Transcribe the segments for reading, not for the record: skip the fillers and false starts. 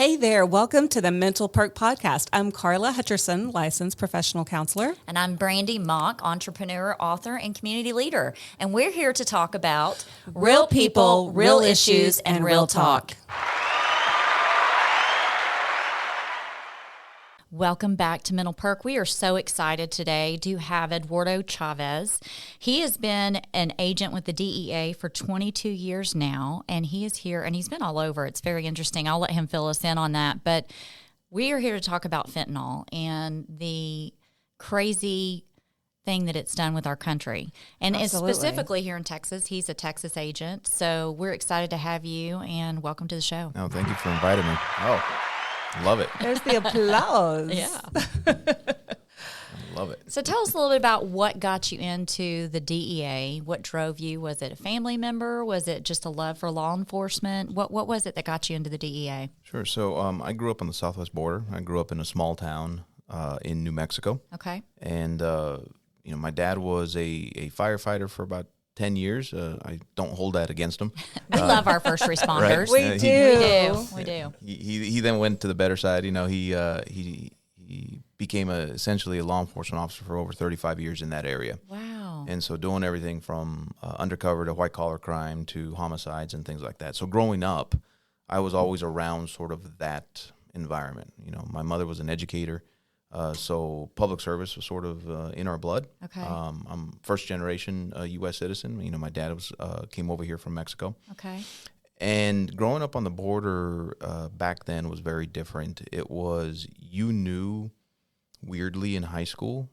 Hey there, welcome to the Mental Perk podcast. I'm Carla Hutcherson, licensed professional counselor. And I'm Brandy Mock, entrepreneur, author, and community leader. And we're here to talk about real people, real issues, and real talk. Welcome back to Mental Perk. We are so excited today to have Eduardo Chavez. He has been an agent with the DEA for 22 years now, and he is here, and he's been all over. It's very interesting. I'll let him fill us in on that. But we are here to talk about fentanyl and the crazy thing that it's done with our country. And Absolutely. Specifically here in Texas, he's a Texas agent. So we're excited to have you, and welcome to the show. Oh, thank you for inviting me. Oh, love it. There's the applause. Yeah. I love it. So tell us a little bit about what got you into the DEA. What drove you? Was it a family member? Was it just a love for law enforcement? What was it that got you into the DEA? Sure. So I grew up on the southwest border. I grew up in a small town in New Mexico. Okay. And, my dad was a firefighter for about 10 years. I don't hold that against him. We love our first responders. Right? We do. He then went to the better side. He became essentially a law enforcement officer for over 35 years in that area. Wow. And so doing everything from undercover to white-collar crime to homicides and things like that. So growing up, I was always around sort of that environment. My mother was an educator, so public service was sort of in our blood. Okay. I'm first-generation U.S. citizen. My dad came over here from Mexico. Okay. And growing up on the border back then was very different. It was, you knew weirdly in high school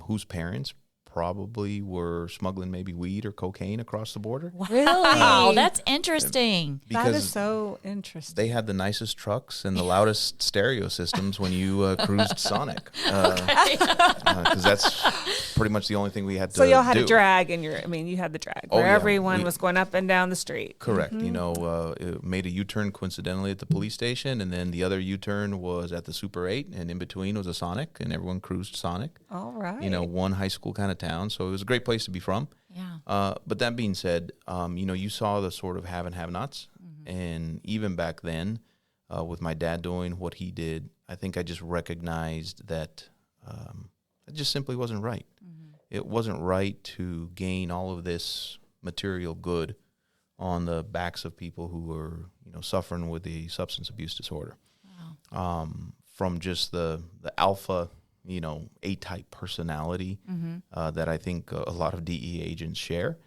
whose parents probably were smuggling maybe weed or cocaine across the border. Really? Wow, that's interesting. That is Because so interesting. they had the nicest trucks and the loudest stereo systems when you cruised Sonic. Because that's pretty much the only thing we had to do. So y'all had a drag you had the drag Oh, where yeah. everyone was going up and down the street. Correct. It made a U-turn coincidentally at the police station, and then the other U-turn was at the Super 8, and in between was a Sonic, and everyone cruised Sonic. All right. One high school kind of town, so it was a great place to be from. Yeah. But that being said, you saw the sort of have and have-nots, and even back then, with my dad doing what he did, I think I just recognized that it just simply wasn't right. It wasn't right to gain all of this material good on the backs of people who were, suffering with the substance abuse disorder. Wow. From just the alpha, A-type personality that I think a lot of DEA agents share.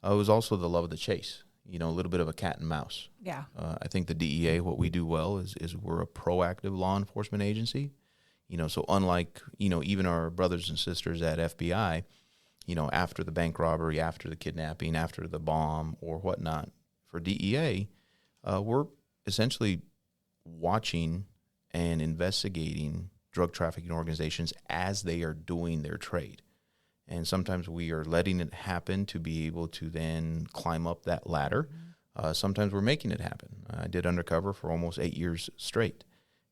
It was also the love of the chase, a little bit of a cat and mouse. Yeah. I think the DEA, what we do well is we're a proactive law enforcement agency. So unlike, even our brothers and sisters at FBI, after the bank robbery, after the kidnapping, after the bomb or whatnot, for DEA, we're essentially watching and investigating drug trafficking organizations as they are doing their trade. And sometimes we are letting it happen to be able to then climb up that ladder. Sometimes we're making it happen. I did undercover for almost 8 years straight.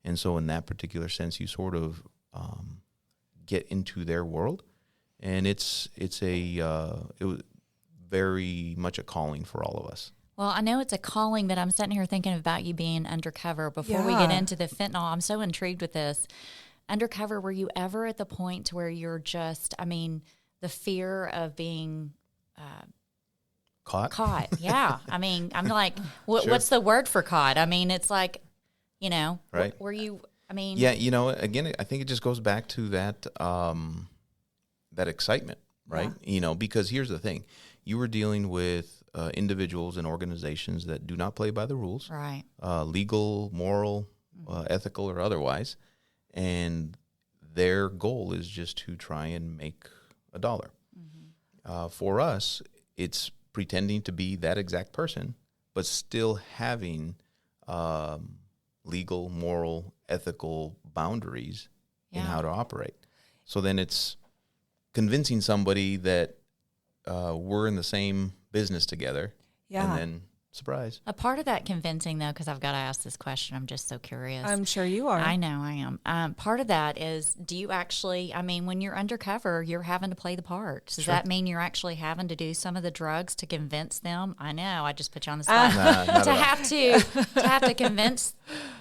And so in that particular sense, you sort of get into their world. And it was very much a calling for all of us. Well, I know it's a calling, but I'm sitting here thinking about you being undercover. Before we get into the fentanyl, I'm so intrigued with this. Undercover, were you ever at the point to where you're just, the fear of being Caught? Yeah. I'm like, Sure. What's the word for caught? It's like, Right. were you, Yeah, again, I think it just goes back to that that excitement, right? Yeah. Because here's the thing. You were dealing with individuals and organizations that do not play by the rules. Right. Legal, moral, ethical, or otherwise. And their goal is just to try and make a dollar. For us, it's pretending to be that exact person, but still having legal, moral, ethical boundaries in how to operate. So then it's convincing somebody that we're in the same business together, and then Surprise. A part of that convincing, though, because I've got to ask this question. I'm just so curious. I'm sure you are. I know I am. Part of that is, do you actually, when you're undercover, you're having to play the part. Does that mean you're actually having to do some of the drugs to convince them? I know, I just put you on the spot. to have to convince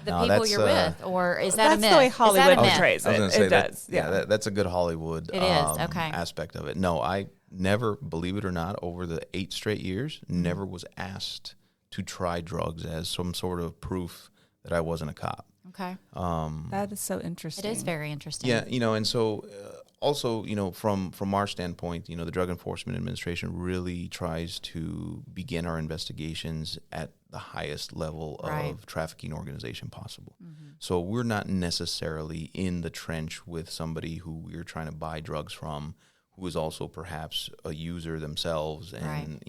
the people you're with, or is that a myth? That's the way Hollywood portrays portrays I was it. going to say It does. Yeah. that's a good Hollywood It is, okay. aspect of it. No, I never, believe it or not, over the 8 straight years, never was asked to try drugs as some sort of proof that I wasn't a cop. Okay. That is so interesting. It is very interesting. Yeah, and so also, from our standpoint, the Drug Enforcement Administration really tries to begin our investigations at the highest level of trafficking organization possible. Mm-hmm. So we're not necessarily in the trench with somebody who we're trying to buy drugs from, who is also perhaps a user themselves and,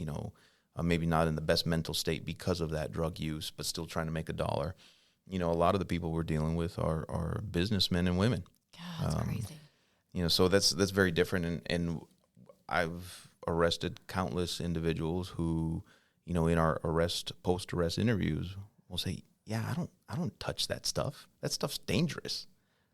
maybe not in the best mental state because of that drug use, but still trying to make a dollar. A lot of the people we're dealing with are businessmen and women. God, that's crazy. So that's very different. And I've arrested countless individuals who, in our post-arrest interviews will say, yeah, I don't touch that stuff. That stuff's dangerous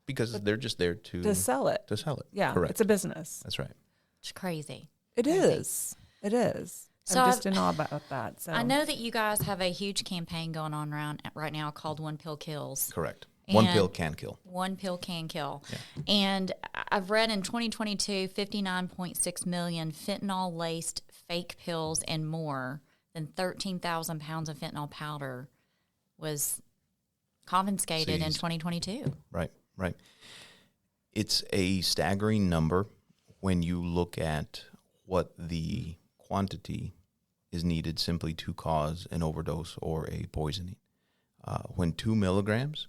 because they're just there to sell it. To sell it. Yeah, correct. It's a business. That's right. It's crazy. It is. It is. So I'm just in awe about that. So I know that you guys have a huge campaign going on right now called One Pill Kills. Correct. And one pill can kill. One pill can kill. Yeah. And I've read in 2022, 59.6 million fentanyl-laced fake pills and more than 13,000 pounds of fentanyl powder was confiscated in 2022. Right. It's a staggering number when you look at what the quantity is needed simply to cause an overdose or a poisoning. When 2 milligrams,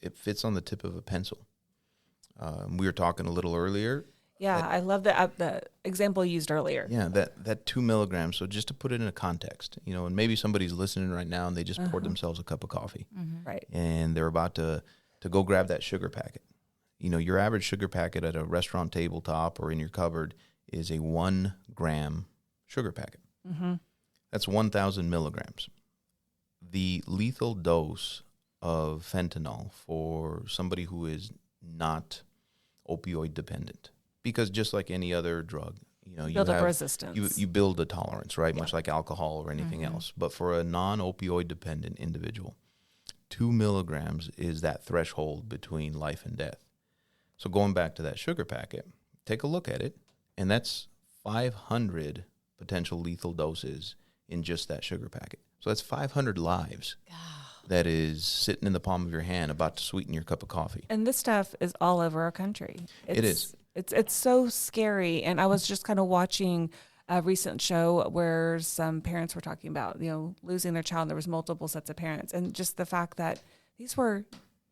it fits on the tip of a pencil. We were talking a little earlier. Yeah, I love the example you used earlier. Yeah, that 2 milligrams. So just to put it in a context, and maybe somebody's listening right now and they just poured themselves a cup of coffee. Mm-hmm. Right. And they're about to go grab that sugar packet. Your average sugar packet at a restaurant tabletop or in your cupboard is a 1 gram sugar packet. Mm-hmm. That's 1,000 milligrams. The lethal dose of fentanyl for somebody who is not opioid dependent, because just like any other drug, you build up resistance. You build a tolerance, right? Yeah. Much like alcohol or anything else. But for a non-opioid dependent individual, 2 milligrams is that threshold between life and death. So going back to that sugar packet, take a look at it, and that's 500 potential lethal doses in just that sugar packet. So that's 500 lives that is sitting in the palm of your hand about to sweeten your cup of coffee. And this stuff is all over our country. It is. It's so scary. And I was just kind of watching a recent show where some parents were talking about, losing their child. There was multiple sets of parents. And just the fact that these were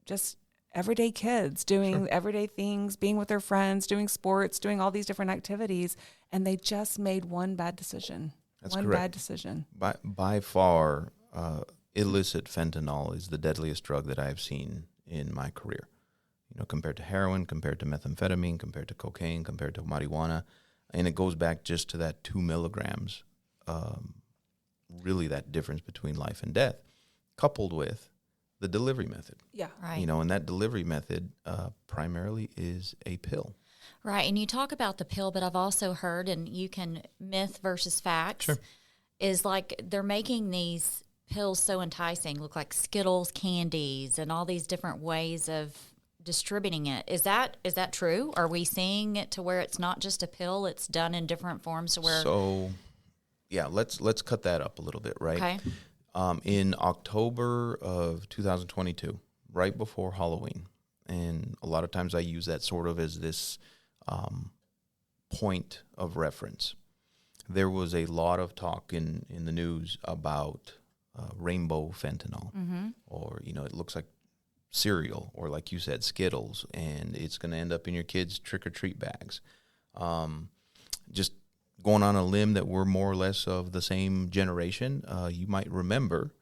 just everyday kids doing everyday things, being with their friends, doing sports, doing all these different activities. And they just made one bad decision. That's one correct. Bad decision. By far, illicit fentanyl is the deadliest drug that I've seen in my career. Compared to heroin, compared to methamphetamine, compared to cocaine, compared to marijuana. And it goes back just to that 2 milligrams, really that difference between life and death, coupled with the delivery method. Yeah. Right. And that delivery method primarily is a pill. Right. And you talk about the pill, but I've also heard, and you can myth versus facts, is like they're making these pills so enticing, look like Skittles candies and all these different ways of distributing it. Is that true? Are we seeing it to where it's not just a pill, it's done in different forms to where... So, yeah, let's cut that up a little bit, right? Okay. In October of 2022, right before Halloween, and a lot of times I use that sort of as this point of reference. There was a lot of talk in the news about rainbow fentanyl, or, it looks like cereal, or like you said, Skittles, and it's going to end up in your kids' trick-or-treat bags. Just going on a limb that we're more or less of the same generation, you might remember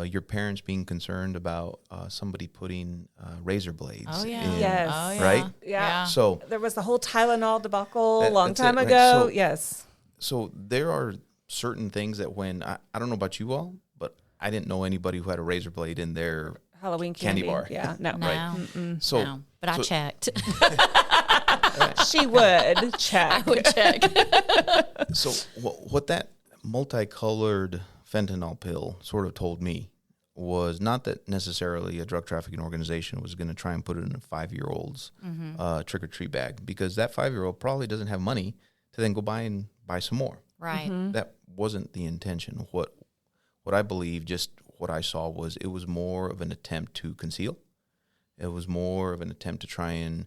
your parents being concerned about somebody putting razor blades in. Yes. Oh, yeah. Right? Yeah. So there was the whole Tylenol debacle a long that's time it, right? ago. So- yes. So there are certain things that when I don't know about you all, but I didn't know anybody who had a razor blade in their Halloween candy bar. Yeah, no. No, Right. no, but I checked. She would check. I would check. So what that multicolored fentanyl pill sort of told me was not that necessarily a drug trafficking organization was going to try and put it in a 5-year-old's trick-or-treat bag, because that 5-year-old probably doesn't have money to then go buy some more. Right. That wasn't the intention. What I believe, just what I saw, was it was more of an attempt to conceal. It was more of an attempt to try and,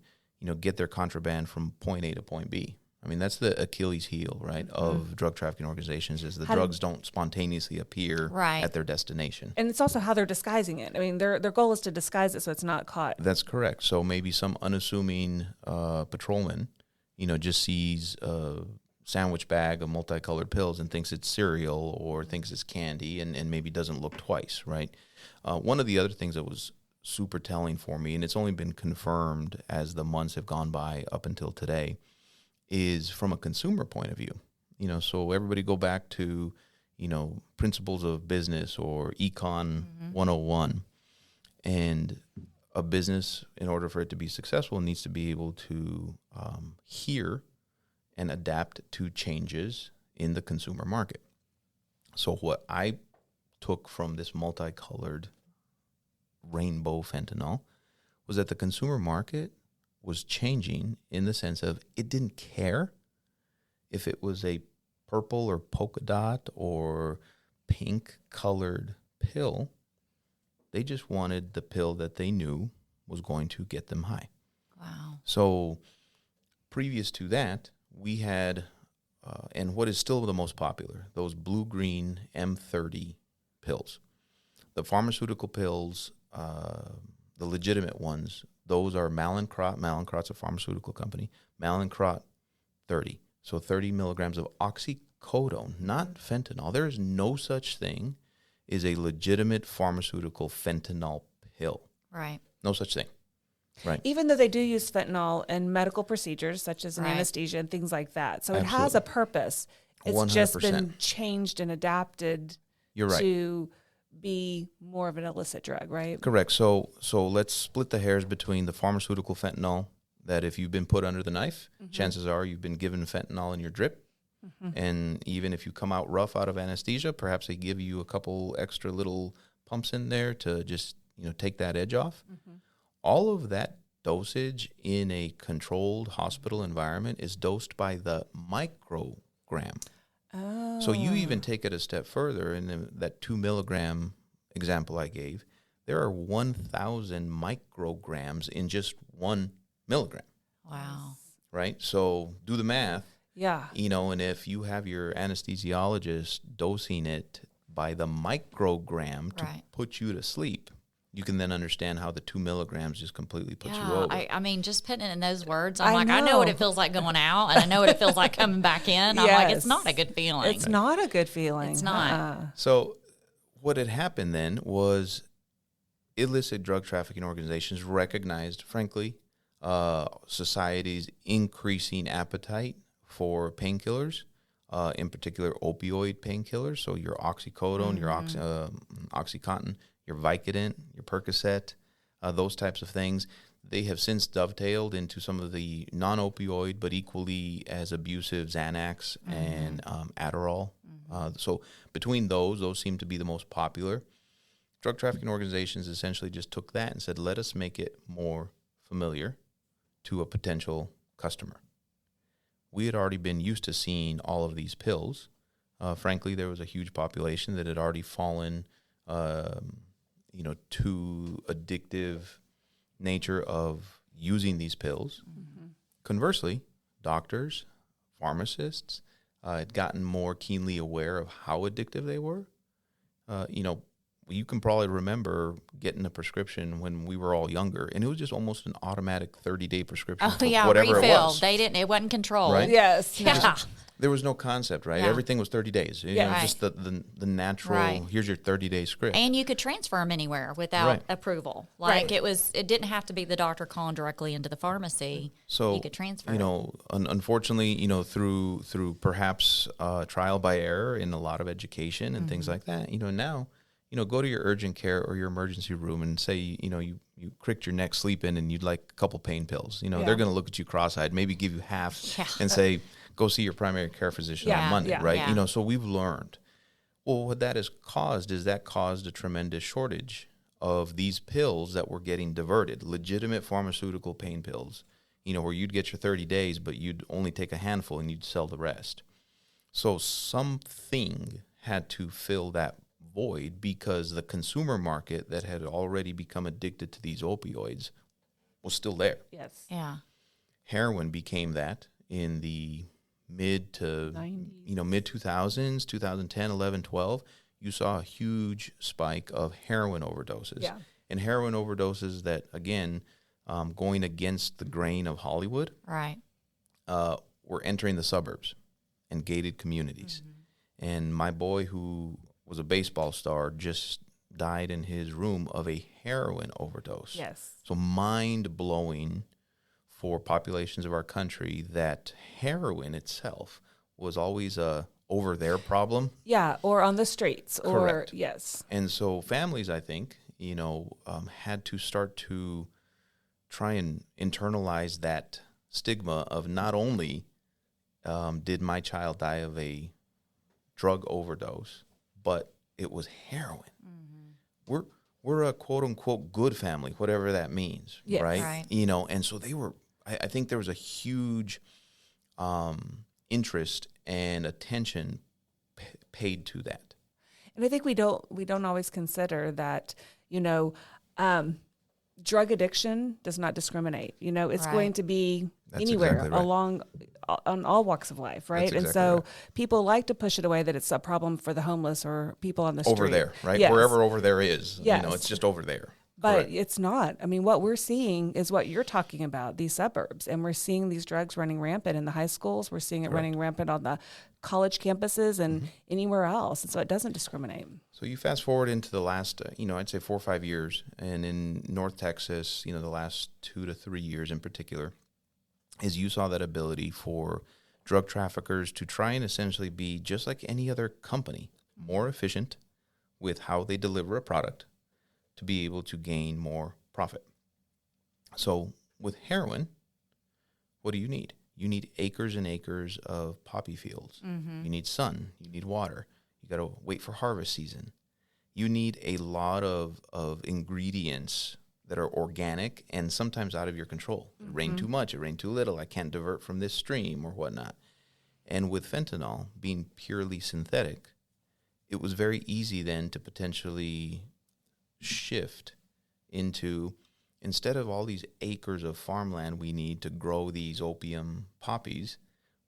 get their contraband from point A to point B. I mean, that's the Achilles heel, right, of drug trafficking organizations, is the drugs don't spontaneously appear at their destination. And it's also how they're disguising it. I mean, their goal is to disguise it so it's not caught. That's correct. So maybe some unassuming patrolman, just sees a sandwich bag of multicolored pills and thinks it's cereal or thinks it's candy, and maybe doesn't look twice, right? One of the other things that was super telling for me, and it's only been confirmed as the months have gone by up until today, is from a consumer point of view. So everybody go back to, principles of business or Econ 101. And a business, in order for it to be successful, needs to be able to hear and adapt to changes in the consumer market. So what I took from this multicolored rainbow fentanyl was that the consumer market was changing in the sense of it didn't care if it was a purple or polka dot or pink colored pill. They just wanted the pill that they knew was going to get them high. Wow. So previous to that, we had, and what is still the most popular, those blue-green M30 pills. The pharmaceutical pills, the legitimate ones, those are Mallinckrodt. Mallinckrodt's a pharmaceutical company. Mallinckrodt 30. So 30 milligrams of oxycodone, not fentanyl. There is no such thing as a legitimate pharmaceutical fentanyl pill. Right. No such thing. Right. Even though they do use fentanyl in medical procedures, such as in anesthesia and things like that. So it has a purpose. It's 100%. just been changed and adapted You're right. to be more of an illicit drug, right? Correct. So let's split the hairs between the pharmaceutical fentanyl, that if you've been put under the knife, chances are you've been given fentanyl in your drip. And even if you come out rough out of anesthesia, perhaps they give you a couple extra little pumps in there to just, take that edge off. All of that dosage in a controlled hospital environment is dosed by the microgram. Oh. So you even take it a step further, in that 2 milligram example I gave, there are 1,000 micrograms in just 1 milligram. Wow. Right? So do the math. Yeah. And if you have your anesthesiologist dosing it by the microgram to put you to sleep, you can then understand how the 2 milligrams just completely puts you over. I mean, just putting it in those words, I know what it feels like going out, and I know what it feels like coming back in. I'm like, it's not a good feeling. It's not a good feeling. It's not. So what had happened then was illicit drug trafficking organizations recognized, frankly, society's increasing appetite for painkillers, in particular opioid painkillers. So your oxycodone, your OxyContin, your Vicodin, your Percocet, those types of things. They have since dovetailed into some of the non-opioid but equally as abusive Xanax and Adderall. So between those seem to be the most popular. Drug trafficking organizations essentially just took that and said, let us make it more familiar to a potential customer. We had already been used to seeing all of these pills. Frankly, there was a huge population that had already fallen to addictive nature of using these pills. Conversely, doctors, pharmacists had gotten more keenly aware of how addictive they were. you can probably remember getting a prescription when we were all younger, and it was just almost an automatic 30-day prescription. Oh yeah, whatever refill. it was. It wasn't controlled. Right? Yes. Yeah. There was no concept, right? Yeah. Everything was 30 days. You know, Right. just the natural, Right. here's your 30-day script. And you could transfer them anywhere without Right. approval. Right. It didn't have to be the doctor calling directly into the pharmacy. So, you could transfer you know, unfortunately, you know, through perhaps trial by error in a lot of education and things like that, you know, now, you know, go to your urgent care or your emergency room and say, you know, you cricked your neck sleeping and you'd like a couple pain pills. You know, Yeah. they're going to look at you cross-eyed, maybe give you half Yeah. and say, go see your primary care physician Yeah, on Monday, yeah, right? yeah. You know, so we've learned. Well, what that has caused is that caused a tremendous shortage of these pills that were getting diverted, legitimate pharmaceutical pain pills, you know, where you'd get your 30 days, but you'd only take a handful and you'd sell the rest. So something had to fill that void because the consumer market that had already become addicted to these opioids was still there. Yes. Yeah. Heroin became that in the mid 2000s, 2010, 11, 12. You saw a huge spike of heroin overdoses. Yeah. And heroin overdoses that, again, going against the grain of Hollywood, Right. were entering the suburbs and gated communities. And my boy, who was a baseball star, just died in his room of a heroin overdose. Yes. So mind-blowing for populations of our country that heroin itself was always a over there problem. Yeah, or on the streets. Correct. Or, yes. And so families, I think, you know, had to start to try and internalize that stigma of not only did my child die of a drug overdose, but it was heroin. We're a quote unquote good family, whatever that means, Yes. right? Right. You know, and so they were. I think there was a huge interest and attention paid to that. And I think we don't always consider that, you know, drug addiction does not discriminate. You know, it's Right. going to be That's anywhere exactly right. along on all walks of life, right? That's And exactly so right. people like to push it away that it's a problem for the homeless or people on the street. Over there, right? Yes. Wherever over there is, you know, Yes. it's just over there. But Correct. it's not. I mean, what we're seeing is what you're talking about, these suburbs. And we're seeing these drugs running rampant in the high schools. We're seeing it Correct. running rampant on the college campuses and anywhere else. And so it doesn't discriminate. So you fast forward into the last, I'd say 4 or 5 years, and in North Texas, the last 2 to 3 years in particular, is you saw that ability for drug traffickers to try and essentially be just like any other company, more efficient with how they deliver a product to be able to gain more profit. So with heroin, what do you need? You need acres and acres of poppy fields. You need sun. You need water. You got to wait for harvest season. You need a lot of ingredients that are organic and sometimes out of your control. It rained too much. It rained too little. I can't divert from this stream or whatnot. And with fentanyl being purely synthetic, it was very easy then to potentially shift into, instead of all these acres of farmland we need to grow these opium poppies,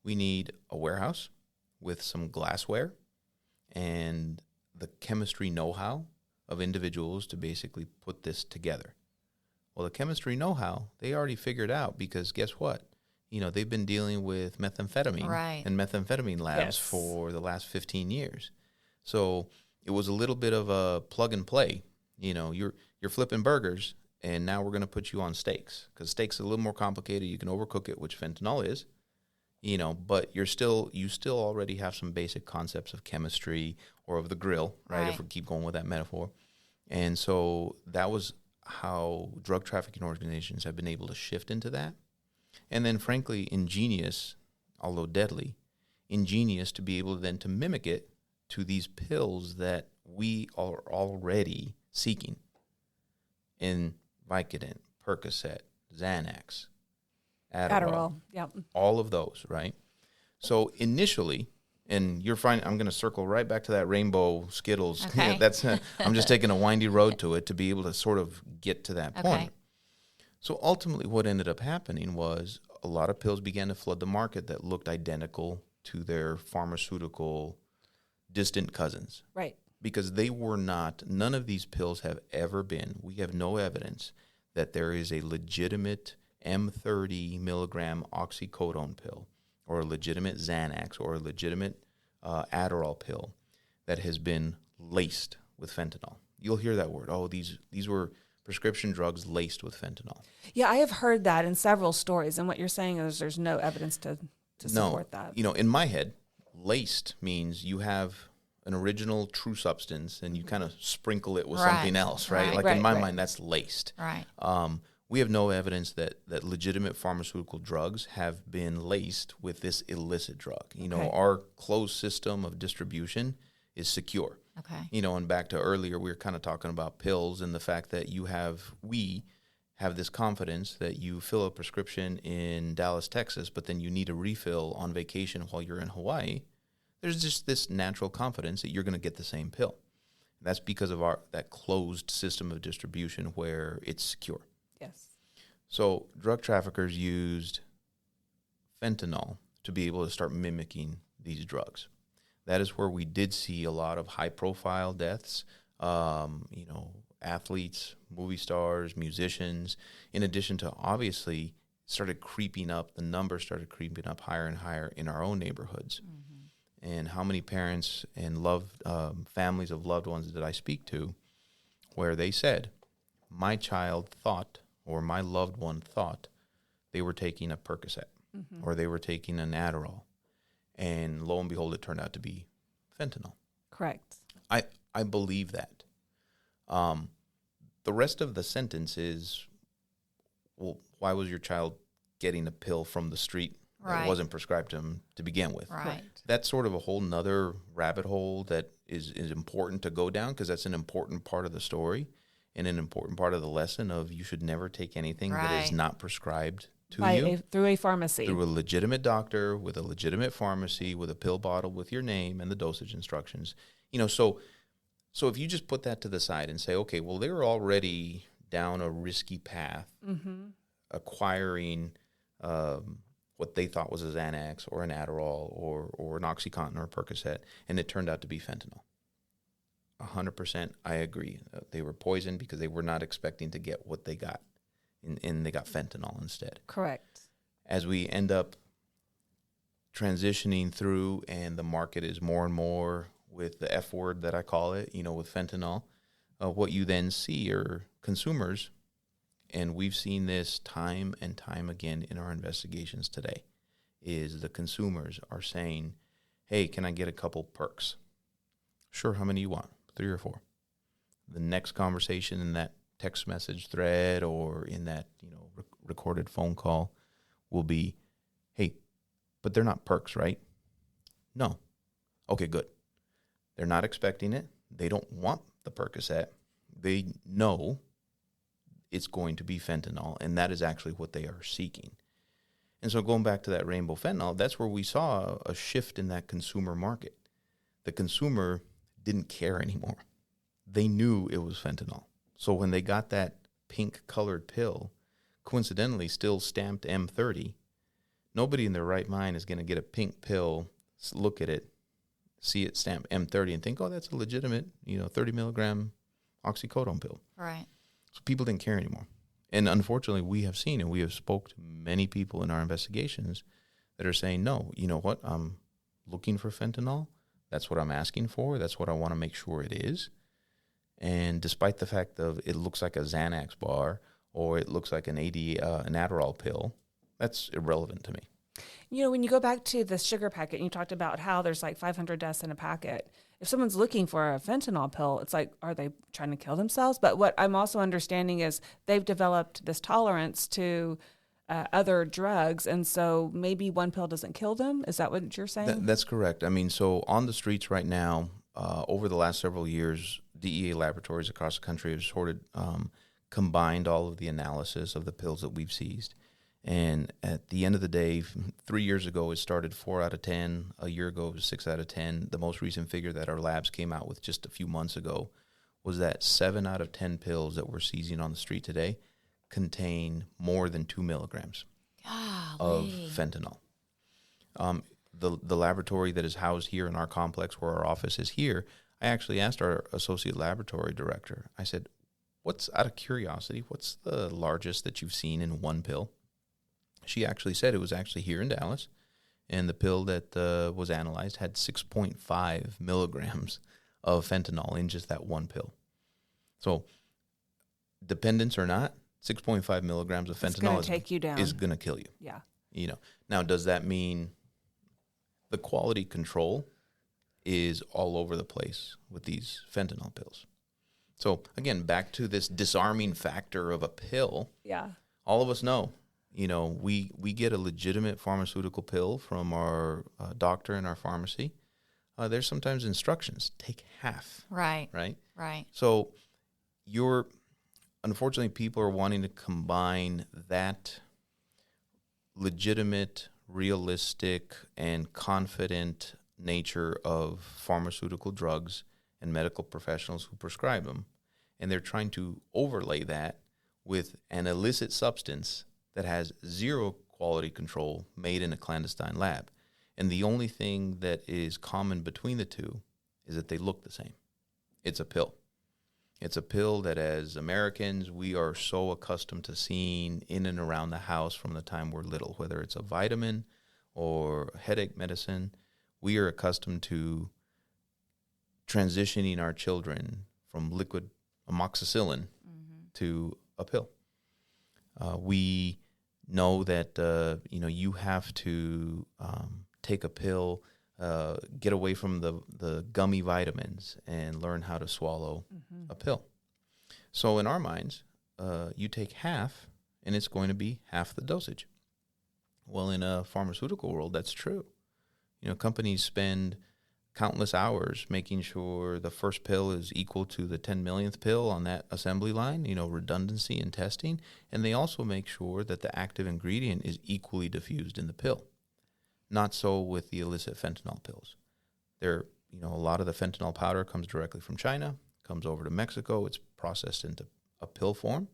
we need a warehouse with some glassware and the chemistry know-how of individuals to basically put this together. Well, the chemistry know-how, they already figured out because guess what? They've been dealing with methamphetamine Right. and methamphetamine labs Yes. for the last 15 years. So it was a little bit of a plug and play. You're flipping burgers, and now we're going to put you on steaks because steaks are a little more complicated. You can overcook it, which fentanyl is, but you still already have some basic concepts of chemistry or of the grill, right? If we keep going with that metaphor. And so that was how drug trafficking organizations have been able to shift into that. And then, frankly, ingenious, although deadly, ingenious to be able then to mimic it to these pills that we are already seeking in Vicodin, Percocet, Xanax, Adderall, Yep. all of those, right? So initially, and you're fine, I'm going to circle right back to that rainbow Skittles. Okay. I'm just taking a windy road to it to be able to sort of get to that Okay. point. So ultimately what ended up happening was a lot of pills began to flood the market that looked identical to their pharmaceutical distant cousins. Right. because none of these pills have ever been, we have no evidence that there is a legitimate M30 milligram oxycodone pill or a legitimate Xanax or a legitimate Adderall pill that has been laced with fentanyl. You'll hear that word. Oh, these were prescription drugs laced with fentanyl. Yeah, I have heard that in several stories. And what you're saying is there's no evidence to support that. In my head, laced means you have an original true substance and you kind of sprinkle it with something else, right? Like in my mind, that's laced. Right. We have no evidence that legitimate pharmaceutical drugs have been laced with this illicit drug. Our closed system of distribution is secure. Okay. And back to earlier, we were kind of talking about pills and the fact that we have this confidence that you fill a prescription in Dallas, Texas, but then you need a refill on vacation while you're in Hawaii. There's just this natural confidence that you're going to get the same pill. That's because of that closed system of distribution where it's secure. Yes. So drug traffickers used fentanyl to be able to start mimicking these drugs. That is where we did see a lot of high-profile deaths, athletes, movie stars, musicians, in addition to obviously the numbers started creeping up higher and higher in our own neighborhoods. Mm-hmm. And how many parents and families of loved ones did I speak to where they said, my child thought, or my loved one thought, they were taking a Percocet, mm-hmm. or they were taking an Adderall. And lo and behold, it turned out to be fentanyl. Correct. I believe that. The rest of the sentence is, well, why was your child getting a pill from the street that wasn't prescribed to him to begin with? Right. That's sort of a whole nother rabbit hole that is important to go down, because that's an important part of the story and an important part of the lesson of you should never take anything that is not prescribed through a pharmacy. Through a legitimate doctor, with a legitimate pharmacy, with a pill bottle with your name and the dosage instructions. So if you just put that to the side and say, okay, well, they're already down a risky path, mm-hmm. acquiring what they thought was a Xanax or an Adderall or an OxyContin or a Percocet, and it turned out to be fentanyl. 100% I agree. They were poisoned because they were not expecting to get what they got. And they got fentanyl instead. Correct. As we end up transitioning through and the market is more and more with the F word that I call it, with fentanyl, what you then see are consumers, and we've seen this time and time again in our investigations today, is the consumers are saying, hey, can I get a couple perks? Sure, how many you want? 3 or 4. The next conversation in that text message thread or in that recorded phone call will be, hey, but they're not perks, right? No. Okay, good. They're not expecting it. They don't want the Percocet. They know it's going to be fentanyl, and that is actually what they are seeking. And so going back to that rainbow fentanyl, that's where we saw a shift in that consumer market. The consumer didn't care anymore. They knew it was fentanyl. So when they got that pink-colored pill, coincidentally still stamped M30, nobody in their right mind is going to get a pink pill, look at it, see it stamped M30, and think, oh, that's a legitimate, 30-milligram oxycodone pill. Right. So people didn't care anymore. And unfortunately, we have seen, and we have spoke to many people in our investigations that are saying, no, you know what, I'm looking for fentanyl. That's what I'm asking for. That's what I want to make sure it is. And despite the fact of it looks like a Xanax bar or it looks like an Adderall pill, that's irrelevant to me. When you go back to the sugar packet, and you talked about how there's like 500 deaths in a packet. If someone's looking for a fentanyl pill, it's like, are they trying to kill themselves? But what I'm also understanding is they've developed this tolerance to other drugs, and so maybe one pill doesn't kill them. Is that what you're saying? That's correct. I mean, so on the streets right now, over the last several years, DEA laboratories across the country have sort of combined all of the analysis of the pills that we've seized. And at the end of the day, 3 years ago, it started 4 out of 10. A year ago, it was 6 out of 10. The most recent figure that our labs came out with just a few months ago was that 7 out of 10 pills that we're seizing on the street today contain more than 2 milligrams of fentanyl. The laboratory that is housed here in our complex where our office is here I actually asked our associate laboratory director, I said, out of curiosity, what's the largest that you've seen in one pill? She actually said it was actually here in Dallas, and the pill that was analyzed had 6.5 milligrams of fentanyl in just that one pill. So, dependence or not, 6.5 milligrams of fentanyl is going to kill you. Yeah. Now, does that mean the quality control is all over the place with these fentanyl pills? So, again, back to this disarming factor of a pill. Yeah. All of us know, we get a legitimate pharmaceutical pill from our doctor in our pharmacy. There's sometimes instructions, take half. Right. Right? Right. So, unfortunately, people are wanting to combine that legitimate, realistic, and confident nature of pharmaceutical drugs and medical professionals who prescribe them. And they're trying to overlay that with an illicit substance that has zero quality control made in a clandestine lab. And the only thing that is common between the two is that they look the same. It's a pill. It's a pill that as Americans, we are so accustomed to seeing in and around the house from the time we're little, whether it's a vitamin or headache medicine. We are accustomed to transitioning our children from liquid amoxicillin to a pill. We know that, you have to take a pill, get away from the gummy vitamins and learn how to swallow a pill. So in our minds, you take half and it's going to be half the dosage. Well, in a pharmaceutical world, that's true. Companies spend countless hours making sure the first pill is equal to the 10 millionth pill on that assembly line, redundancy and testing. And they also make sure that the active ingredient is equally diffused in the pill. Not so with the illicit fentanyl pills. A lot of the fentanyl powder comes directly from China, comes over to Mexico. It's processed into a pill form.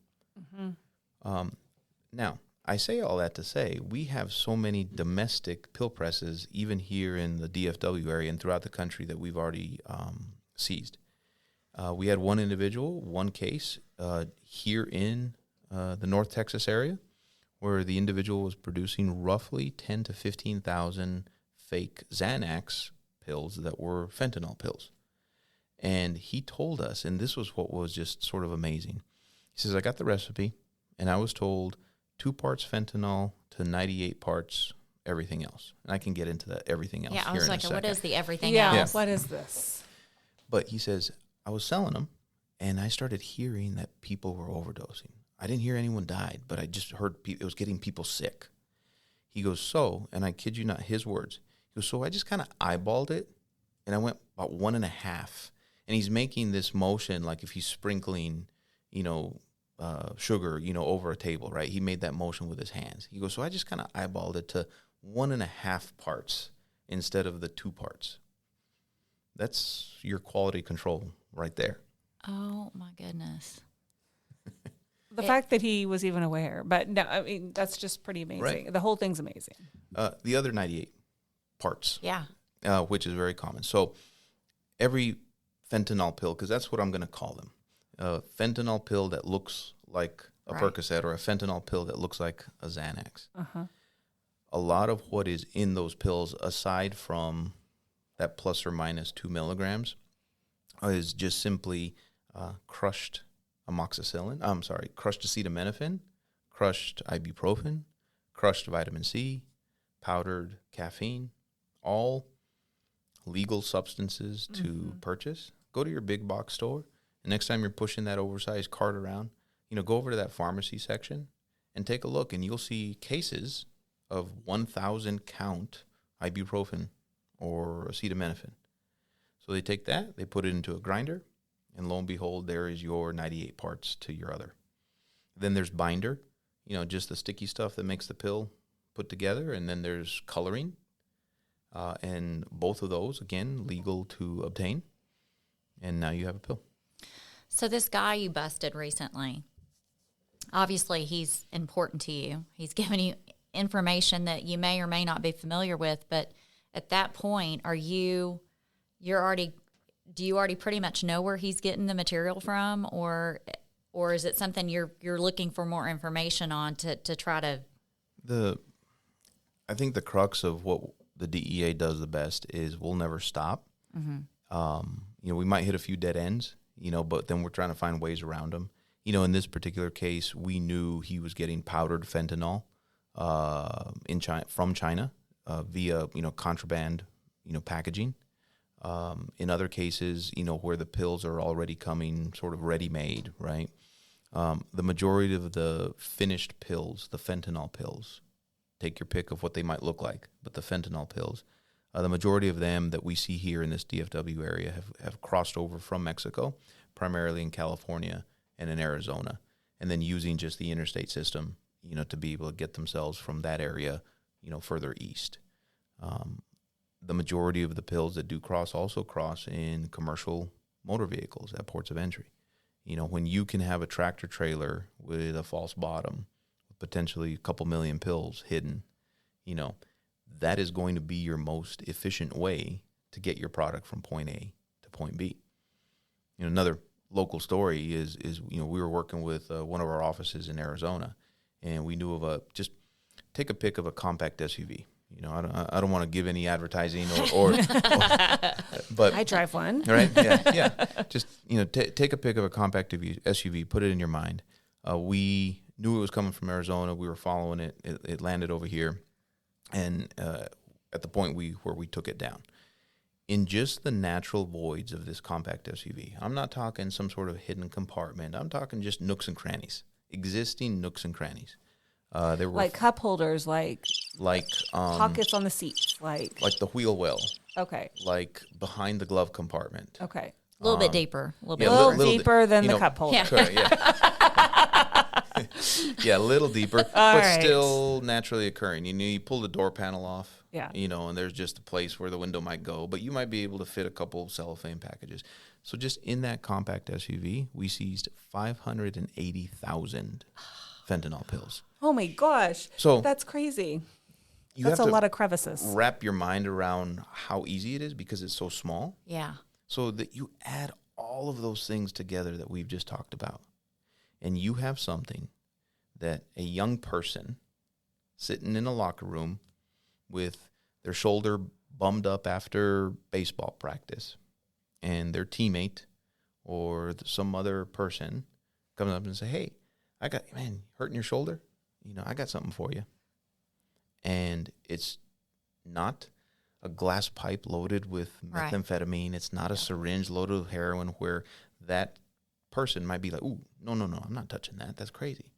Now, I say all that to say we have so many domestic pill presses, even here in the DFW area and throughout the country, that we've already seized. We had one individual, one case here in the North Texas area, where the individual was producing roughly 10 to 15,000 fake Xanax pills that were fentanyl pills. And he told us, and this was what was just sort of amazing. He says, I got the recipe, and I was told 2 parts fentanyl to 98 parts everything else. And I can get into that everything else. Yeah, I was like, what is the everything else? else? What is this? But he says, I was selling them, and I started hearing that people were overdosing. I didn't hear anyone died, but I just heard it was getting people sick. He goes, and I kid you not, his words. He goes, so I just kind of eyeballed it, and I went about 1.5. And he's making this motion like if he's sprinkling, sugar, over a table, right? He made that motion with his hands. He goes, so I just kind of eyeballed it to 1.5 parts instead of the 2 parts. That's your quality control right there. Oh, my goodness. The fact that he was even aware. But no, I mean, that's just pretty amazing. Right. The whole thing's amazing. The other 98 parts. Yeah. Which is very common. So every fentanyl pill, because that's what I'm going to call them, a fentanyl pill that looks like a Percocet or a fentanyl pill that looks like a Xanax. A lot of what is in those pills, aside from that plus or minus 2 milligrams, is just simply crushed crushed acetaminophen, crushed ibuprofen, crushed vitamin C, powdered caffeine, all legal substances to purchase. Go to your big box store, and next time you're pushing that oversized cart around, go over to that pharmacy section and take a look, and you'll see cases of 1,000 count ibuprofen or acetaminophen. So they take that, they put it into a grinder, and lo and behold, there is your 98 parts to your other. Then there's binder, just the sticky stuff that makes the pill put together, and then there's coloring. And both of those, again, legal to obtain. And now you have a pill. So this guy you busted recently, obviously he's important to you. He's given you information that you may or may not be familiar with. But at that point, you're already do you already pretty much know where he's getting the material from, or is it something you're looking for more information on to try to? I think the crux of what the DEA does the best is we'll never stop. We might hit a few dead ends, but then we're trying to find ways around them. In this particular case, we knew he was getting powdered fentanyl from China via contraband packaging. In other cases, where the pills are already coming sort of ready-made, right? The majority of the finished pills, the fentanyl pills, take your pick of what they might look like, but the fentanyl pills, the majority of them that we see here in this DFW area have crossed over from Mexico, primarily in California and in Arizona, and then using just the interstate system, to be able to get themselves from that area, further east. The majority of the pills that do cross also cross in commercial motor vehicles at ports of entry. When you can have a tractor trailer with a false bottom, with potentially a couple million pills hidden, that is going to be your most efficient way to get your product from point A to point B. Another local story is we were working with one of our offices in Arizona, and we knew of just take a pick of a compact SUV. I don't want to give any advertising but I drive one. Right? Yeah. Just, take a pick of a compact SUV, put it in your mind. We knew it was coming from Arizona. We were following it. It landed over here. And at the point where we took it down. In just the natural voids of this compact SUV, I'm not talking some sort of hidden compartment. I'm talking just nooks and crannies, existing nooks and crannies. There were like cup holders, like pockets on the seats, like the wheel well. Okay. Like behind the glove compartment. Okay. A little bit deeper. A little deeper than the cup holder. Yeah, a little deeper, but still naturally occurring. You pull the door panel off. Yeah. And there's just a place where the window might go, but you might be able to fit a couple cellophane packages. So just in that compact SUV, we seized 580,000 fentanyl pills. Oh my gosh. So that's crazy. That's a lot of crevices. Wrap your mind around how easy it is because it's so small. Yeah. So that you add all of those things together that we've just talked about, and you have something that a young person sitting in a locker room with their shoulder bummed up after baseball practice, and their teammate or some other person comes up and say, "Hey, hurting your shoulder? I got something for you." And it's not a glass pipe loaded with methamphetamine. It's not a syringe loaded with heroin where that person might be like, "Ooh, no, I'm not touching that. That's crazy."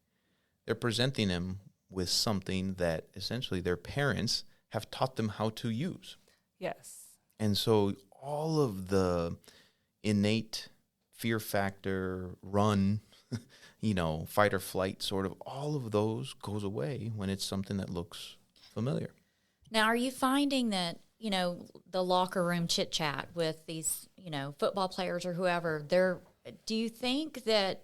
They're presenting them with something that essentially their parents have taught them how to use. Yes. And so all of the innate fear factor, run, fight or flight, sort of all of those goes away when it's something that looks familiar. Now, are you finding that, the locker room chit chat with these, football players or whoever, do you think that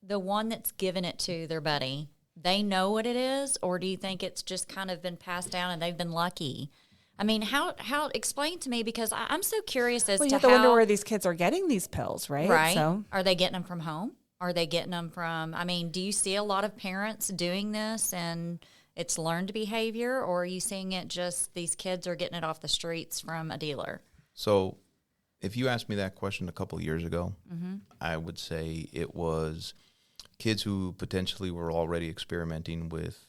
the one that's given it to their buddy, they know what it is, or do you think it's just kind of been passed down and they've been lucky? I mean, how explain to me, because I'm so curious as to you have how. to wonder where these kids are getting these pills, right? Right. So. Are they getting them from home? Are they getting them from, do you see a lot of parents doing this and it's learned behavior, or are you seeing it just these kids are getting it off the streets from a dealer? So if you asked me that question a couple of years ago, I would say it was kids who potentially were already experimenting with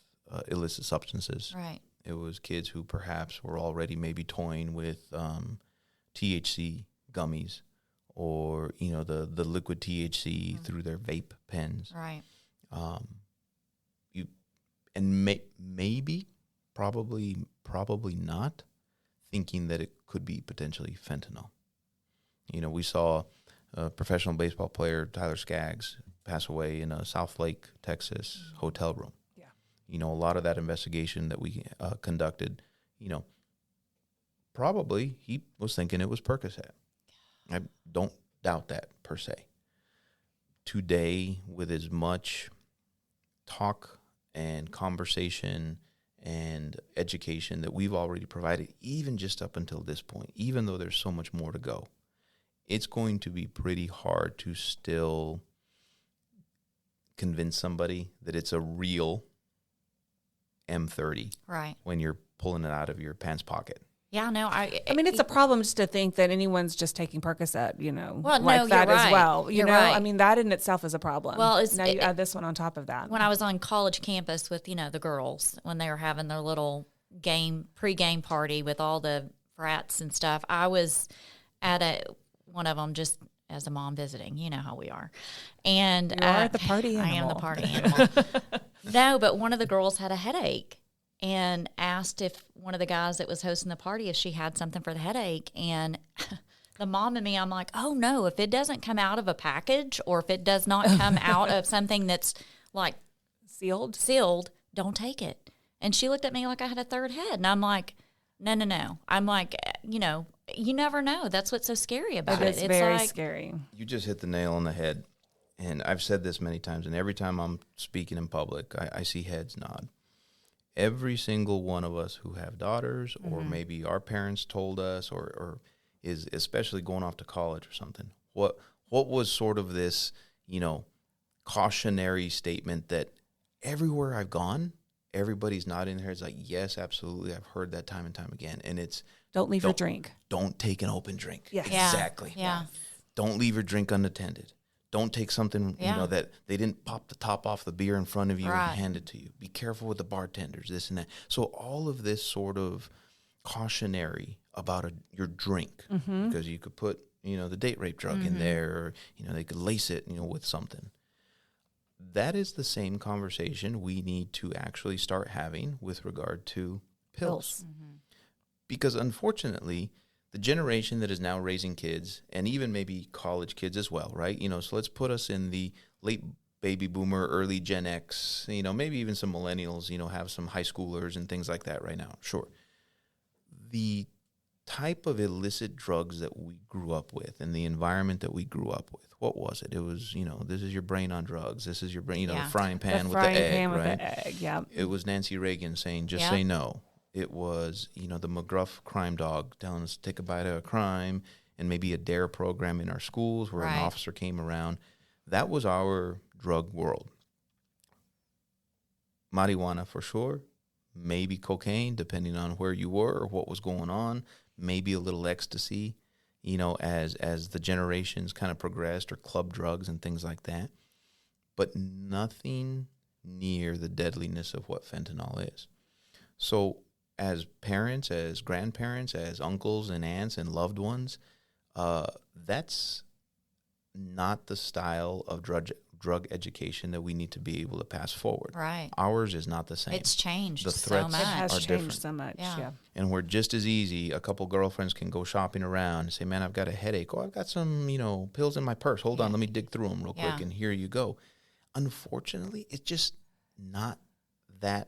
illicit substances. Right. It was kids who perhaps were already maybe toying with THC gummies or, the liquid THC through their vape pens. Right. Maybe, probably not, thinking that it could be potentially fentanyl. We saw a professional baseball player, Tyler Skaggs, pass away in a South Lake, Texas hotel room. Yeah. A lot of that investigation that we conducted, probably he was thinking it was Percocet. I don't doubt that per se. Today, with as much talk and conversation and education that we've already provided, even just up until this point, even though there's so much more to go, it's going to be pretty hard to still convince somebody that it's a real M30 Right. when you're pulling it out of your pants pocket. Yeah, no, I mean, it's a problem just to think that anyone's just taking Percocet, Well, like no, that you're as right. well. You're I right. mean, that in itself is a problem. Well, now you add this one on top of that. When I was on college campus with, the girls, when they were having their little pre-game party with all the frats and stuff, I was at one of them just as a mom visiting. You know how we are. And you are at the party animal. I am the party animal. No, but one of the girls had a headache and asked if one of the guys that was hosting the party, if she had something for the headache. And the mom and me, I'm like, oh no, if it doesn't come out of a package or if it does not come out of something that's like sealed, don't take it. And she looked at me like I had a third head. And I'm like, no. I'm like, you never know. That's what's so scary about it. It's very scary. You just hit the nail on the head. And I've said this many times, and every time I'm speaking in public, I see heads nod. Every single one of us who have daughters, or maybe our parents told us, or is especially going off to college or something, what was sort of this, cautionary statement that everywhere I've gone, everybody's nodding their heads like, yes, absolutely, I've heard that time and time again. And it's, don't leave your drink. Don't take an open drink. Yes. Exactly. Yeah. Don't leave your drink unattended. Don't take something, that they didn't pop the top off the beer in front of you and hand it to you. Be careful with the bartenders, this and that. So all of this sort of cautionary about your drink, because you could put, the date rape drug in there, or, they could lace it, with something. That is the same conversation we need to actually start having with regard to pills. Because unfortunately, the generation that is now raising kids, and even maybe college kids as well, right? So let's put us in the late baby boomer, early Gen X, maybe even some millennials, have some high schoolers and things like that right now. Sure. The type of illicit drugs that we grew up with and the environment that we grew up with, what was it? It was, this is your brain on drugs. This is your brain, the frying pan with the egg, right? The egg, yeah. It was Nancy Reagan saying, just say no. It was, the McGruff crime dog telling us to take a bite of a crime, and maybe a DARE program in our schools where an officer came around. That was our drug world. Marijuana for sure, maybe cocaine, depending on where you were or what was going on, maybe a little ecstasy, as the generations kind of progressed, or club drugs and things like that. But nothing near the deadliness of what fentanyl is. So as parents, as grandparents, as uncles and aunts and loved ones, that's not the style of drug education that we need to be able to pass forward. Right. Ours is not the same. It's changed the threats so much. It has are changed different. so much, yeah. And we're just as easy, a couple girlfriends can go shopping around and say, man, I've got a headache. Oh, I've got some, pills in my purse. Hold on, let me dig through them real quick, and here you go. Unfortunately, it's just not that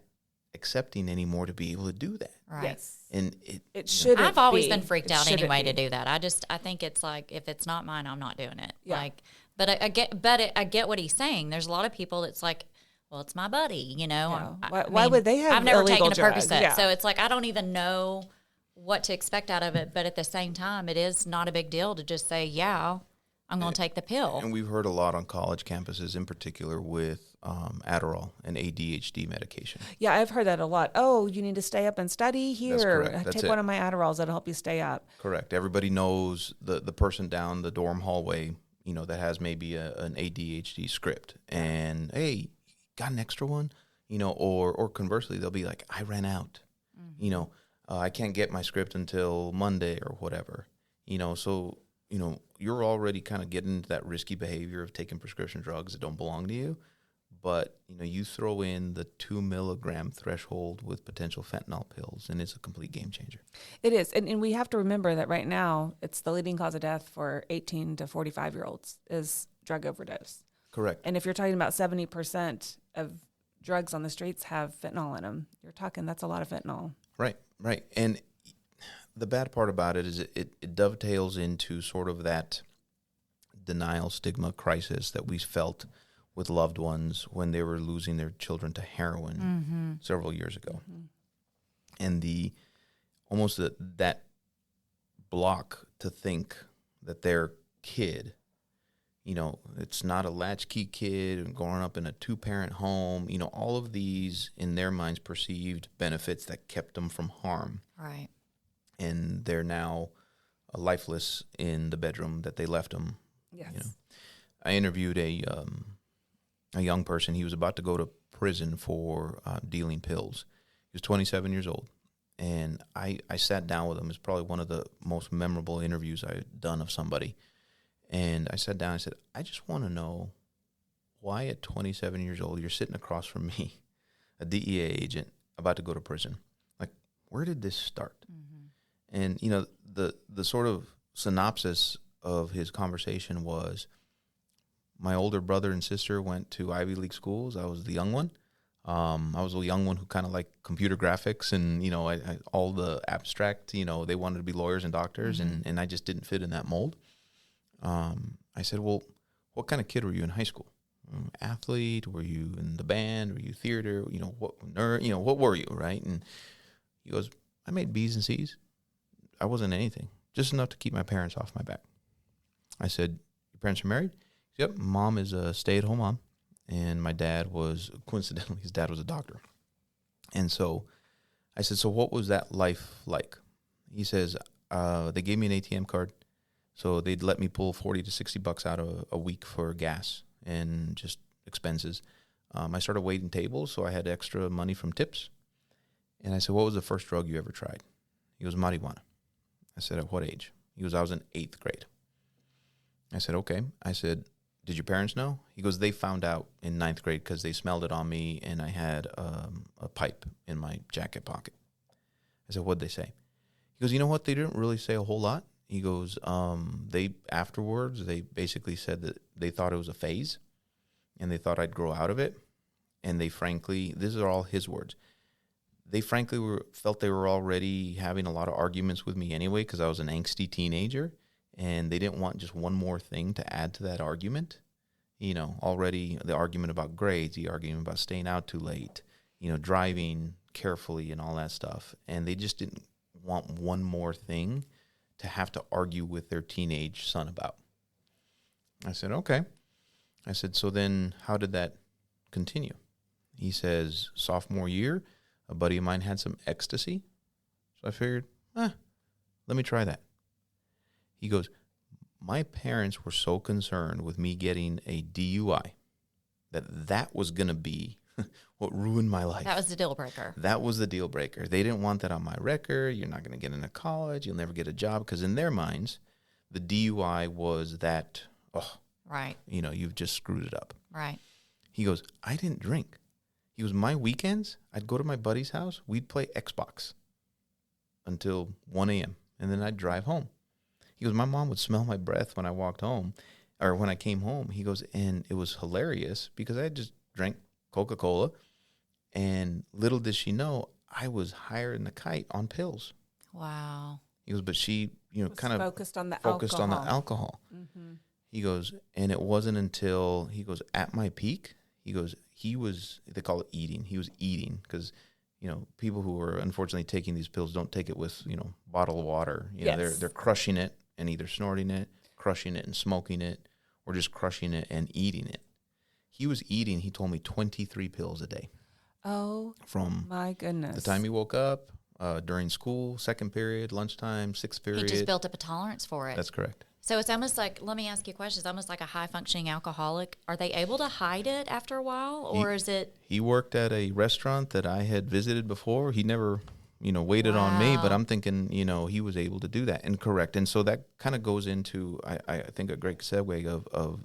accepting anymore to be able to do that. Right. Yes. And it should. I've always been freaked out anyway to do that. I think it's like, if it's not mine, I'm not doing it. Yeah. But I get what he's saying. There's a lot of people that's like, well, it's my buddy, Yeah. Why would they have I've never illegal taken a drugs? Percocet, Yeah. so it's like I don't even know what to expect out of it. But at the same time, it is not a big deal to just say, yeah, I'm going to take the pill. And we've heard a lot on college campuses, in particular with Adderall and ADHD medication. Yeah, I've heard that a lot. Oh, you need to stay up and study here. That's correct. That's Take one of my Adderalls that'll help you stay up. Correct. Everybody knows the person down the dorm hallway, that has maybe an ADHD script. And, hey, got an extra one? Or conversely, they'll be like, I ran out. I can't get my script until Monday or whatever. So, you're already kind of getting into that risky behavior of taking prescription drugs that don't belong to you. But, you throw in the 2 milligram threshold with potential fentanyl pills, and it's a complete game changer. It is. And we have to remember that right now, it's the leading cause of death for 18 to 45-year-olds is drug overdose. Correct. And if you're talking about 70% of drugs on the streets have fentanyl in them, you're talking that's a lot of fentanyl. Right. And the bad part about it is it dovetails into sort of that denial stigma crisis that we felt with loved ones when they were losing their children to heroin several years ago. And that block to think that they're kid, it's not a latchkey kid growing up in a 2-parent home, all of these in their minds perceived benefits that kept them from harm. Right. And they're now lifeless in the bedroom that they left them. Yes. I interviewed a young person. He was about to go to prison for dealing pills. He was 27 years old. And I sat down with him. It's probably one of the most memorable interviews I've done of somebody. And I sat down and said, I just want to know why at 27 years old you're sitting across from me, a DEA agent about to go to prison. Like, where did this start? Mm-hmm. And, the sort of synopsis of his conversation was, my older brother and sister went to Ivy League schools. I was the young one. I was a young one who kind of liked computer graphics and, I all the abstract, they wanted to be lawyers and doctors, mm-hmm. and I just didn't fit in that mold. I said, well, what kind of kid were you in high school? Athlete? Were you in the band? Were you theater? What nerd? What were you, right? And he goes, I made B's and C's. I wasn't anything, just enough to keep my parents off my back. I said, your parents are married? Yep, mom is a stay-at-home mom, and my dad was, coincidentally, his dad was a doctor. And so I said, so what was that life like? He says, they gave me an ATM card, so they'd let me pull $40 to $60 out of a week for gas and just expenses. I started waiting tables, so I had extra money from tips. And I said, what was the first drug you ever tried? He goes, marijuana. I said, at what age? He goes, I was in 8th grade. I said, okay. I said, did your parents know? He goes, they found out in 9th grade because they smelled it on me and I had a pipe in my jacket pocket. I said, what'd they say? He goes, you know what? They didn't really say a whole lot. He goes, afterwards, they basically said that they thought it was a phase and they thought I'd grow out of it. And they frankly, these are all his words, they frankly felt they were already having a lot of arguments with me anyway because I was an angsty teenager. And they didn't want just one more thing to add to that argument. Already the argument about grades, the argument about staying out too late, driving carefully and all that stuff. And they just didn't want one more thing to have to argue with their teenage son about. I said, okay. I said, so then how did that continue? He says, sophomore year, a buddy of mine had some ecstasy. So I figured, let me try that. He goes, my parents were so concerned with me getting a DUI that was going to be what ruined my life. That was the deal breaker. That was the deal breaker. They didn't want that on my record. You're not going to get into college. You'll never get a job. Because in their minds, the DUI was that, right. You've just screwed it up. Right. He goes, I didn't drink. He goes, my weekends, I'd go to my buddy's house. We'd play Xbox until 1 a.m. And then I'd drive home. He goes, my mom would smell my breath when I walked home or when I came home. He goes, and it was hilarious because I just drank Coca-Cola and little did she know I was higher than a kite on pills. Wow. He goes, but she, kind of focused on the alcohol. Mm-hmm. He goes, and it wasn't until, he goes, at my peak, he goes, they call it eating. He was eating because, people who are unfortunately taking these pills don't take it with, bottled water. Yes. They're crushing it and either snorting it, crushing it and smoking it, or just crushing it and eating it. He was eating, he told me, 23 pills a day. Oh, from my goodness. The time he woke up, during school, second period, lunchtime, sixth period. He just built up a tolerance for it. That's correct. So it's almost like, let me ask you a question, it's almost like a high-functioning alcoholic. Are they able to hide it after a while, or is it? He worked at a restaurant that I had visited before. He never, waited on me, but I'm thinking, he was able to do that and correct. And so that kind of goes into, I think, a great segue of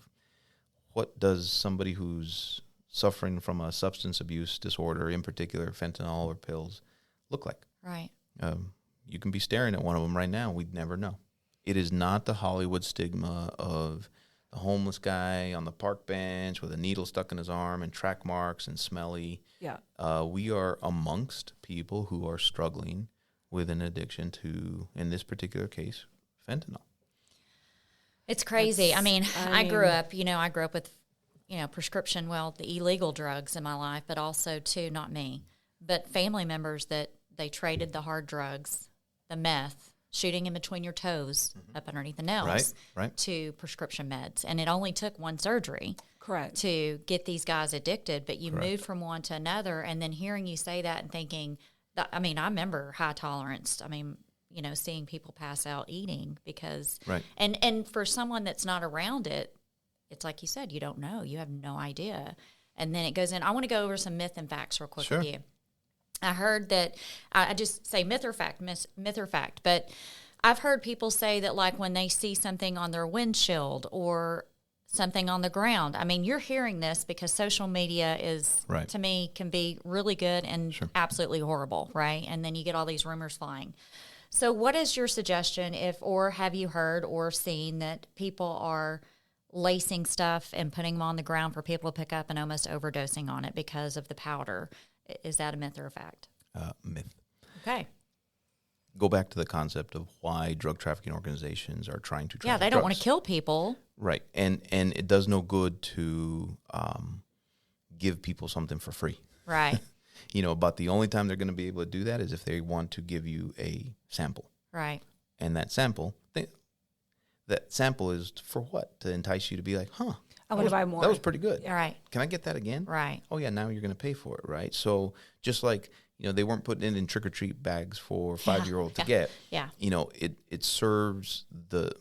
what does somebody who's suffering from a substance abuse disorder, in particular fentanyl or pills, look like? Right. You can be staring at one of them right now. We'd never know. It is not the Hollywood stigma of the homeless guy on the park bench with a needle stuck in his arm and track marks and smelly. Yeah. We are amongst people who are struggling with an addiction to, in this particular case, fentanyl. It's crazy. I grew up with, prescription, the illegal drugs in my life, but also, too, not me, but family members that they traded the hard drugs, the meth, shooting in between your toes, up underneath the nails, Right. to prescription meds. And it only took one surgery. Correct. To get these guys addicted, but you Correct. moved from one to another, and then hearing you say that and thinking, that, I mean, I remember high tolerance. I mean, you know, seeing people pass out eating because, Right. and for someone that's not around it, it's like you said, you don't know, you have no idea. And then it goes in. I want to go over some myth and facts real quick Sure. with you. I heard that, I just say myth or fact, but I've heard people say that like when they see something on their windshield or something on the ground. I mean, you're hearing this because social media is, Right. to me, can be really good and absolutely horrible, right? And then you get all these rumors flying. So what is your suggestion or have you heard or seen that people are lacing stuff and putting them on the ground for people to pick up and almost overdosing on it because of the powder? Is that a myth or a fact? Myth. Okay. Go back to the concept of why drug trafficking organizations are trying to traffic Yeah, they don't want to drugs. kill people. Right. And it does no good to give people something for free. Right. You know, about the only time they're going to be able to do that is if they want to give you a sample. Right. And that sample is for what? To entice you to be like, I want to buy more. That was pretty good. Right. Can I get that again? Right. Oh, yeah, now you're going to pay for it, right? So just like, you know, they weren't putting it in trick-or-treat bags for a 5-year-old to get. Yeah. You know, it serves the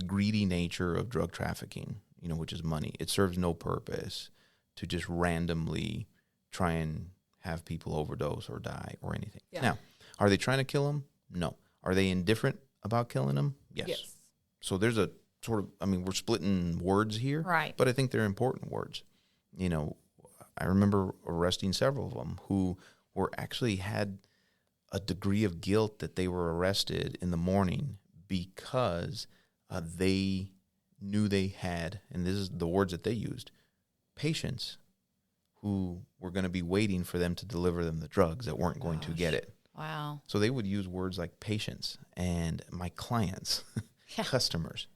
greedy nature of drug trafficking, you know, which is money. It serves no purpose to just randomly try and have people overdose or die or anything. Yeah. Now, are they trying to kill them? No. Are they indifferent about killing them? Yes. So there's a sort of, I mean, we're splitting words here, Right. but I think they're important words. You know, I remember arresting several of them who were actually had a degree of guilt that they were arrested in the morning because they knew they had, and this is the words that they used, patients who were going to be waiting for them to deliver them the drugs that weren't going to get it. Wow. So they would use words like patients and my clients, customers,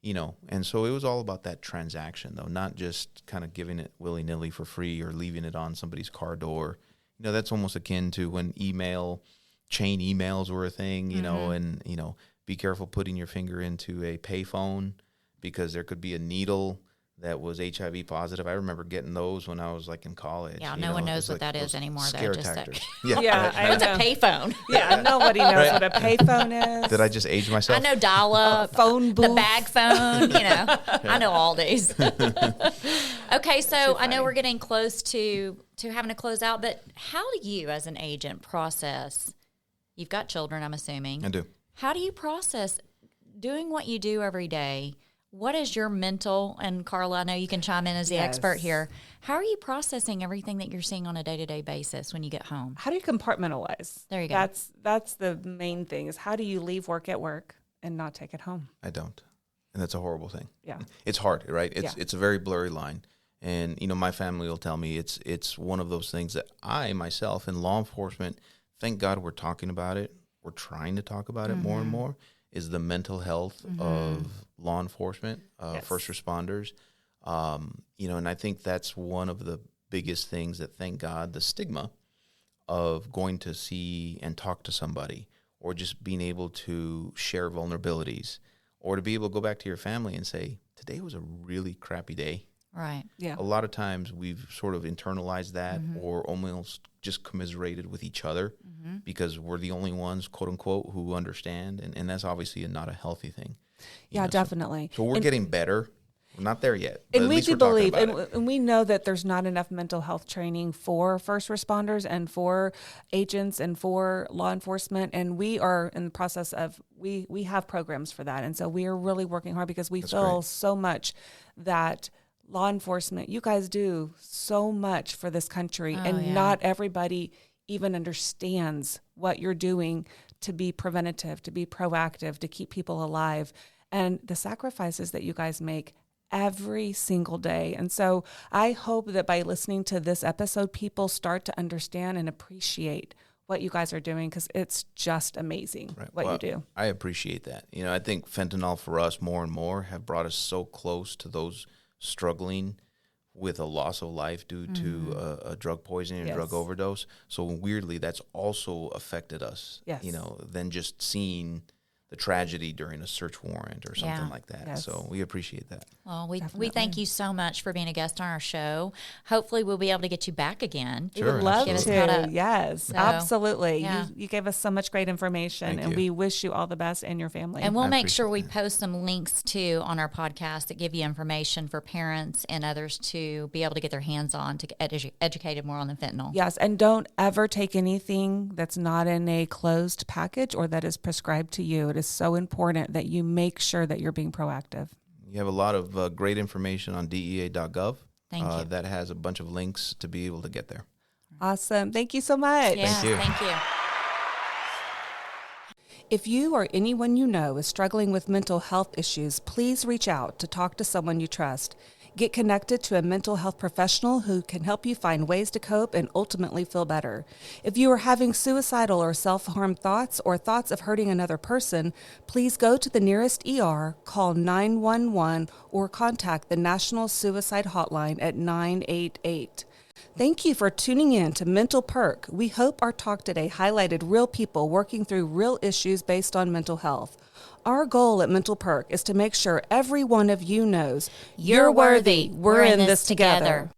you know. And so it was all about that transaction, though, not just kind of giving it willy-nilly for free or leaving it on somebody's car door. You know, that's almost akin to when chain emails were a thing, you know, and, you know, be careful putting your finger into a payphone because there could be a needle that was HIV positive. I remember getting those when I was like in college. Yeah, you no know, one it knows was what like that is those anymore, though. scare Just that. tactics. Yeah, I What's a know. payphone? Yeah, nobody knows what a payphone is. Did I just age myself? I know dial-up, phone booth. the bag phone, you know. I know all these. Okay, so I know we're getting close to having to close out, but how do you as an agent process, you've got children, I'm assuming. I do. How do you process doing what you do every day? What is your mental, and Carla, I know you can chime in as the expert here. How are you processing everything that you're seeing on a day-to-day basis when you get home? How do you compartmentalize? There you go. That's the main thing, is how do you leave work at work and not take it home? I don't. And that's a horrible thing. Yeah. It's hard, right? It's a very blurry line. And, you know, my family will tell me it's one of those things that I, myself, in law enforcement, thank God we're talking about it. We're trying to talk about it more and more, is the mental health of law enforcement, first responders. You know, and I think that's one of the biggest things that, thank God, the stigma of going to see and talk to somebody or just being able to share vulnerabilities or to be able to go back to your family and say, today was a really crappy day. Right. Yeah. A lot of times we've sort of internalized that or almost just commiserated with each other because we're the only ones, quote unquote, who understand. And that's obviously not a healthy thing. You know, definitely. So we're getting better. We're not there yet. But And at we least do we're talking believe, about it. and we know that there's not enough mental health training for first responders and for agents and for law enforcement. And we are in the process of, we have programs for that. And so we are really working hard because we feel great. so much that law enforcement, you guys do so much for this country, and not everybody even understands what you're doing to be preventative, to be proactive, to keep people alive, and the sacrifices that you guys make every single day. And so I hope that by listening to this episode, people start to understand and appreciate what you guys are doing, because it's just amazing what you do. I appreciate that. You know, I think fentanyl for us more and more have brought us so close to those struggling with a loss of life due to a drug poisoning or drug overdose. So weirdly, that's also affected us, than just seeing the tragedy during a search warrant or something like that. Yes. So we appreciate that. Well, we thank you so much for being a guest on our show. Hopefully we'll be able to get you back again. We would love to. Yes, so, absolutely. Yeah. You gave us so much great information, and we wish you all the best and your family. And we'll make sure we post some links too on our podcast that give you information for parents and others to be able to get their hands on to get educated more on the fentanyl. Yes, and don't ever take anything that's not in a closed package or that is prescribed to you. It is so important that you make sure that you're being proactive. You have a lot of great information on DEA.gov. Thank you. That has a bunch of links to be able to get there. Awesome. Thank you so much. Yeah, thank you. Thank you. If you or anyone you know is struggling with mental health issues, please reach out to talk to someone you trust. Get connected to a mental health professional who can help you find ways to cope and ultimately feel better. If you are having suicidal or self-harm thoughts or thoughts of hurting another person, please go to the nearest ER, call 911, or contact the National Suicide Hotline at 988. Thank you for tuning in to Mental Perk. We hope our talk today highlighted real people working through real issues based on mental health. Our goal at Mental Perk is to make sure every one of you knows you're worthy. We're in this together.